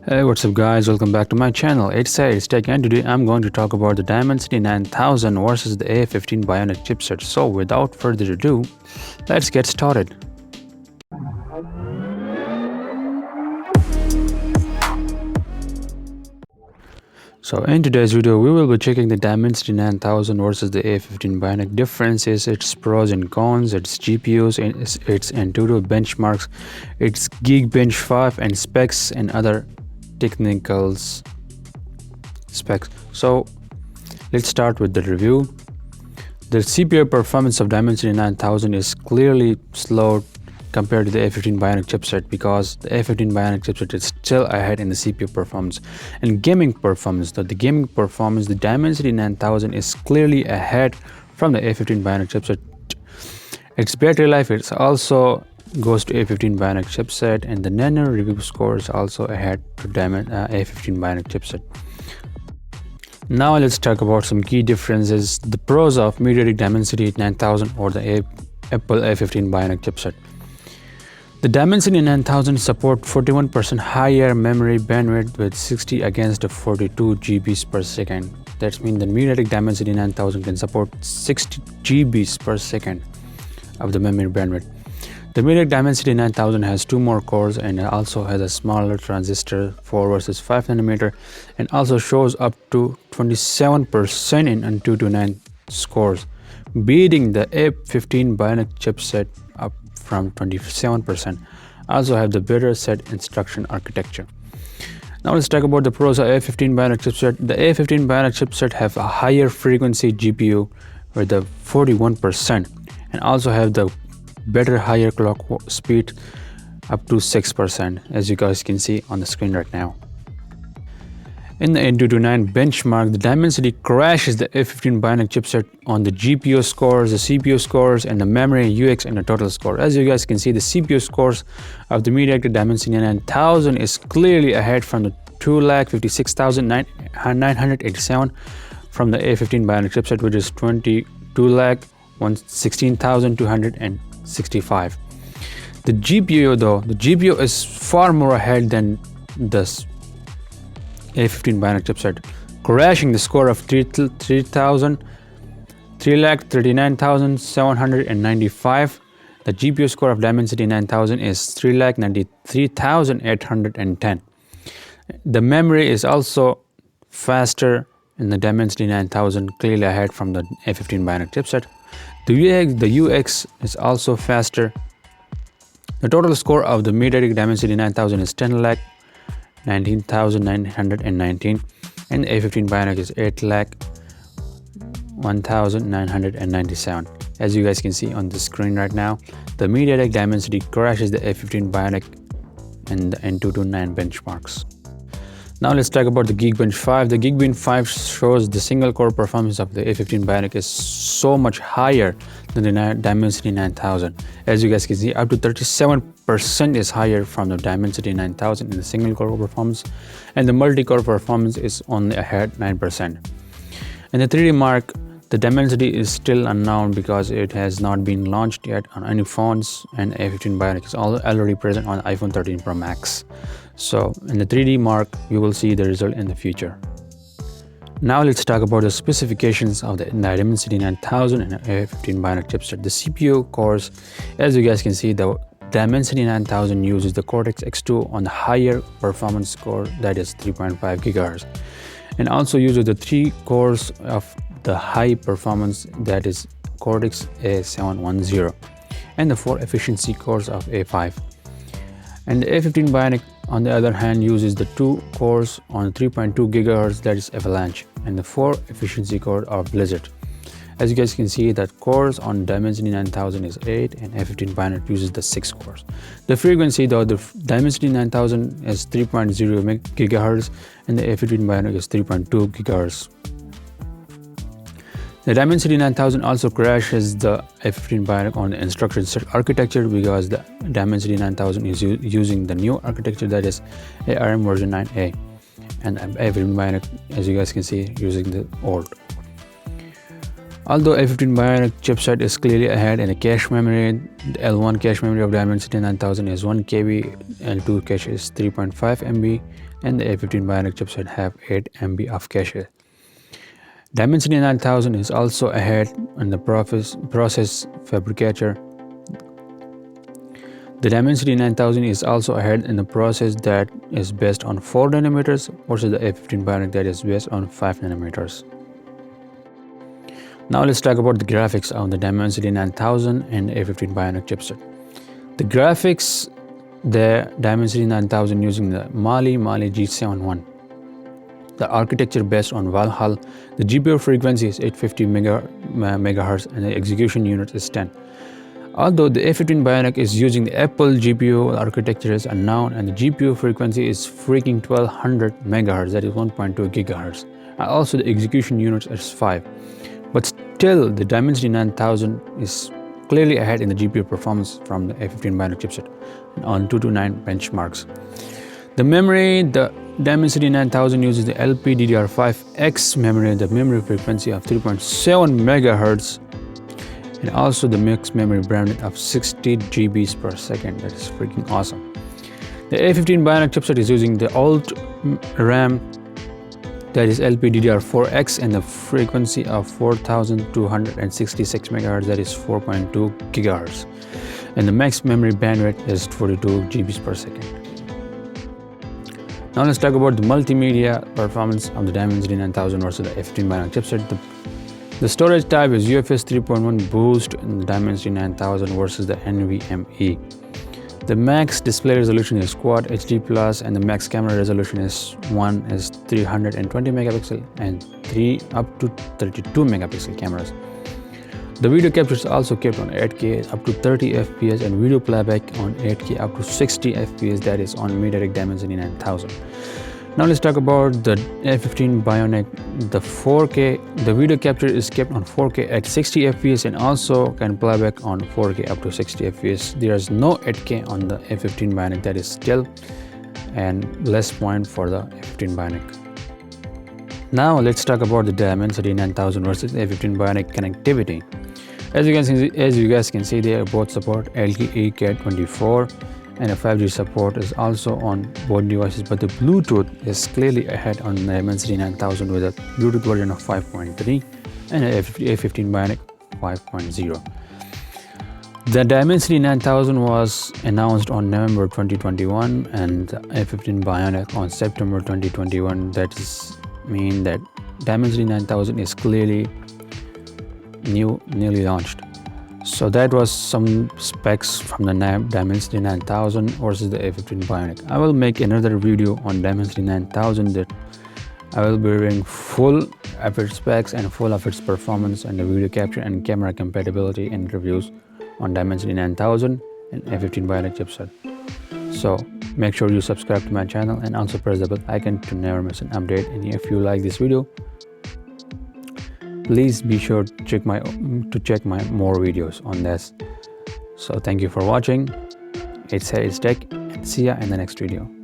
Hey, what's up guys, welcome back to my channel. It's Tech, and today I'm going to talk about the Dimensity 9000 versus the A15 Bionic chipset. So without further ado, let's get started. So in today's video, we will be checking the Dimensity 9000 versus the A15 Bionic. Differences, its pros and cons, its GPUs, its AnTuTu benchmarks, its Geekbench 5 and specs and other technical specs. So let's start with the review. The CPU performance of Dimensity 9000 is clearly slowed compared to the A15 Bionic chipset because the A15 Bionic chipset is still ahead in the CPU performance. And gaming performance, the Dimensity 9000 is clearly ahead from the A15 Bionic chipset. Its battery life is also goes to A15 Bionic chipset, and the Nano review score is also ahead to A15 Bionic chipset. Now let's talk about some key differences. The pros of MediaTek Dimensity 9000 or the Apple A15 Bionic chipset. The Dimensity 9000 support 41% higher memory bandwidth with 60 against the 42 GBs per second. That means the MediaTek Dimensity 9000 can support 60 GBs per second of the memory bandwidth. The MediaTek Dimensity 9000 has 2 more cores and also has a smaller transistor 4 versus 5 nanometer, and also shows up to 27% in AnTuTu 9 scores, beating the A15 Bionic chipset up from 27%. Also have the better set instruction architecture. Now let's talk about the pros of A15 Bionic chipset. The A15 Bionic chipset have a higher frequency GPU with the 41%, and also have the better higher clock speed up to 6%, as you guys can see on the screen right now. In the AnTuTu 9 benchmark, the Dimensity crashes the A15 Bionic chipset on the GPU scores, the CPU scores, and the memory, UX, and the total score. As you guys can see, the CPU scores of the MediaTek Dimensity 9000 is clearly ahead from the 2,56,987 from the A15 Bionic chipset, which is 22,116,265. The GPU though, the GPU is far more ahead than this A15 Bionic chipset, crashing the score of 3,39,795. The GPU score of Dimensity 9000 is 3,93,810. The memory is also faster in the Dimensity 9000, clearly ahead from the A15 Bionic chipset. The UX is also faster. The total score of the MediaTek Dimensity 9000 is 10,19,919, and the A15 Bionic is 8,01,997. As you guys can see on the screen right now, the MediaTek Dimensity crashes the A15 Bionic and the AnTuTu 9 benchmarks. Now let's talk about the Geekbench 5. The Geekbench 5 shows the single core performance of the A15 Bionic is so much higher than the Dimensity 9000. As you guys can see, up to 37% is higher from the Dimensity 9000 in the single core performance, and the multi-core performance is only ahead 9%. In the 3D Mark, the Dimensity is still unknown because it has not been launched yet on any phones, and A15 Bionic is already present on iPhone 13 Pro Max. So in the 3D Mark, we will see the result in the future. Now let's talk about the specifications of the Dimensity 9000 and A15 Bionic chipset. The CPU cores, as you guys can see, the Dimensity 9000 uses the Cortex X2 on the higher performance core, that is 3.5 GHz, and also uses the 3 cores of the high performance, that is Cortex A710, and the 4 efficiency cores of A5. And the A15 Bionic, on the other hand, uses the 2 cores on 3.2 GHz, that is Avalanche, and the 4 efficiency core of Blizzard. As you guys can see, that cores on Dimensity 9000 is 8, and A15 Bionic uses the 6 cores. The frequency though, the Dimensity 9000 is 3.0 GHz, and the A15 Bionic is 3.2 GHz. The Dimensity 9000 also crashes the A15 Bionic on the instruction set architecture because the Dimensity 9000 is using the new architecture, that is ARM version 9A, and A15 Bionic, as you guys can see, using the old. Although A15 Bionic chipset is clearly ahead in the cache memory, the L1 cache memory of Dimensity 9000 is 1 KB, L2 cache is 3.5 MB, and the A15 Bionic chipset have 8 MB of cache. Dimensity 9000 is also ahead in the process fabricator. The Dimensity 9000 is also ahead in the process that is based on 4 nanometers versus the A15 Bionic that is based on 5 nanometers. Now let's talk about the graphics on the Dimensity 9000 and A15 Bionic chipset. The graphics, the Dimensity 9000 using the Mali G71. The architecture based on Valhalla. The GPU frequency is 850 megahertz and the execution unit is 10. Although the A15 Bionic is using the Apple GPU, architecture is unknown and the GPU frequency is freaking 1200 megahertz, that is 1.2 gigahertz. And also the execution unit is 5. But still, the Dimensity 9000 is clearly ahead in the GPU performance from the A15 Bionic chipset on AnTuTu 9 benchmarks. The memory, the Dimensity 9000 uses the LPDDR5X memory, the memory frequency of 3.7 megahertz, and also the mixed memory bandwidth of 60 GB per second. That is freaking awesome. The A15 Bionic chipset is using the alt RAM, that is LPDDR4X, and the frequency of 4266 MHz, that is 4.2 GHz, and the max memory bandwidth is 42 GB per second. Now let's talk about the multimedia performance of the Dimensity 9000 versus the A15 Bionic chipset. The storage type is UFS 3.1 boost in the Dimensity 9000 versus the NVMe. The max display resolution is Quad HD Plus, and the max camera resolution is 320 megapixel and 3 up to 32 megapixel cameras. The video capture is also kept on 8K up to 30 FPS and video playback on 8K up to 60 FPS, that is on MediaTek Dimensity 9000. Now let's talk about the A15 Bionic. The video capture is kept on 4K at 60 FPS and also can playback on 4K up to 60 FPS. There is no 8K on the A15 Bionic, that is still and less point for the A15 Bionic. Now let's talk about the Dimensity 9000 versus A15 Bionic connectivity. As you guys can see, they both support LTE Cat 24. And a 5G support is also on both devices, but the Bluetooth is clearly ahead on the Dimensity 9000 with a Bluetooth version of 5.3 and an A15 Bionic 5.0. The Dimensity 9000 was announced on November 2021 and the A15 Bionic on September 2021. That is mean that Dimensity 9000 is clearly newly launched. So that was some specs from the Dimensity 9000 versus the A15 Bionic. I will make another video on Dimensity 9000 that I will be reviewing full of its specs and full of its performance and the video capture and camera compatibility and reviews on Dimensity 9000 and A15 Bionic chipset. So make sure you subscribe to my channel and also press the bell icon to never miss an update. And if you like this video, please be sure to check my more videos on this. So thank you for watching. It's Tech, and see ya in the next video.